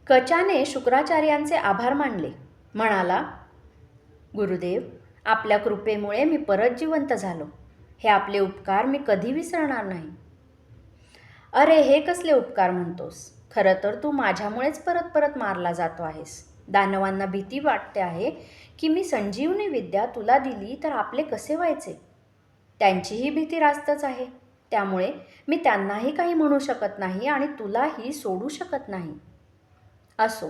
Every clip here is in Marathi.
कचाने शुक्राचार्यांचे आभार मानले. म्हणाला, गुरुदेव, आपल्या कृपेमुळे मी परत जिवंत झालो. हे आपले उपकार मी कधी विसरणार नाही. अरे, हे कसले उपकार म्हणतोस? खरं तर तू माझ्यामुळेच परत परत मारला जातो आहेस. दानवांना भीती वाटते आहे की मी संजीवनी विद्या तुला दिली तर आपले कसे व्हायचे. त्यांचीही भीती रास्तच आहे. त्यामुळे मी त्यांनाही काही म्हणू शकत नाही आणि तुलाही सोडू शकत नाही. असो,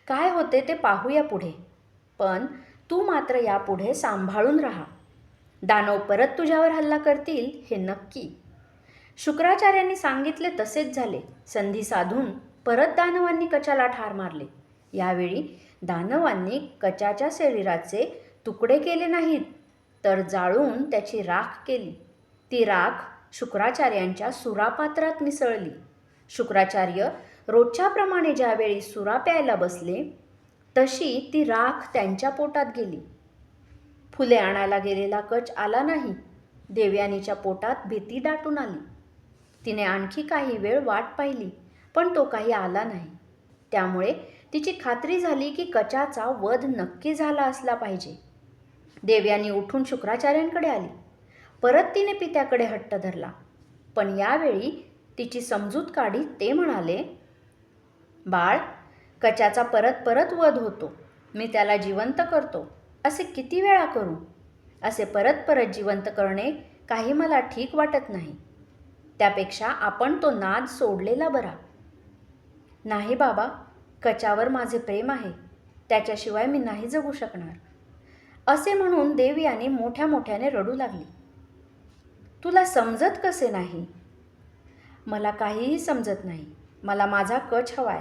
काय होते ते पाहूया पुढे. पण तू मात्र यापुढे सांभाळून राहा. दानव परत तुझ्यावर हल्ला करतील हे नक्की. शुक्राचार्यांनी सांगितले तसेच झाले. संधी साधून परत दानवांनी कचाला ठार मारले. यावेळी दानवांनी कचाच्या शरीराचे तुकडे केले नाहीत, तर जाळून त्याची राख केली. ती राख शुक्राचार्यांच्या सुरापात्रात मिसळली. शुक्राचार्य रोजच्याप्रमाणे ज्यावेळी सुरा प्यायला बसले, तशी ती राख त्यांच्या पोटात गेली. फुले आणायला गेलेला कच आला नाही. देवयानीच्या पोटात भीती दाटून आली. तिने आणखी काही वेळ वाट पाहिली, पण तो काही आला नाही. त्यामुळे तिची खात्री झाली की कचाचा वध नक्की झाला असला पाहिजे. देवयानी उठून शुक्राचार्यांकडे आली. परत तिने पित्याकडे हट्ट धरला, पण यावेळी तिची समजूत काढीत ते म्हणाले, बाळ, कचाचा परत परत वध होतो. मी त्याला जिवंत करतो. असे किती वेळा करू? असे परत परत जिवंत करणे काही मला ठीक वाटत नाही. त्यापेक्षा आपण तो नाद सोडलेला बरा. नाही बाबा, कचावर माझे प्रेम आहे. त्याच्याशिवाय मी नाही जगू शकणार. असे म्हणून देवयानी मोठ्या मोठ्याने रडू लागली. तुला समजत कसे नाही? मला काहीही समजत नाही. मला माझा कच हवाय,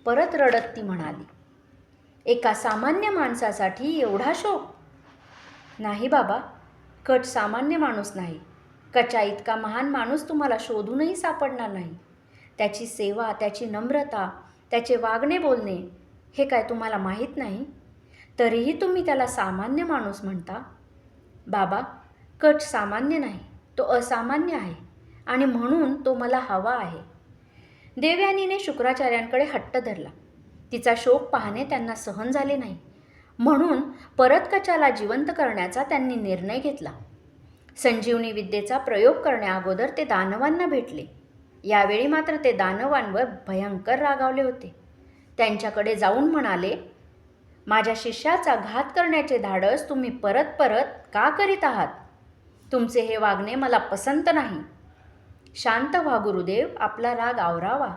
परत रडत ती म्हणाली. एका सामान्य माणसासाठी एवढा शोक? नाही बाबा, कच सामान्य माणूस नाही. कचा इतका महान माणूस तुम्हाला शोधूनही सापडणार नाही. त्याची सेवा, त्याची नम्रता, त्याचे वागणे बोलणे हे काय तुम्हाला माहीत नाही? तरीही तुम्ही त्याला सामान्य माणूस म्हणता. बाबा, कच सामान्य नाही, तो असामान्य आहे आणि म्हणून तो मला हवा आहे. देवयानीने शुक्राचार्यांकडे हट्ट धरला. तिचा शोक पाहणे त्यांना सहन झाले नाही. म्हणून परत कचाला जिवंत करण्याचा त्यांनी निर्णय घेतला. संजीवनी विद्येचा प्रयोग करण्याअगोदर ते दानवांना भेटले. यावेळी मात्र ते दानवांवर भयंकर रागावले होते. त्यांच्याकडे जाऊन म्हणाले, माझ्या शिष्याचा घात करण्याचे धाडस तुम्ही परत परत का करीत आहात? तुमचे हे वागणे मला पसंत नाही. शांत व्हा गुरुदेव, आपला राग आवरावा.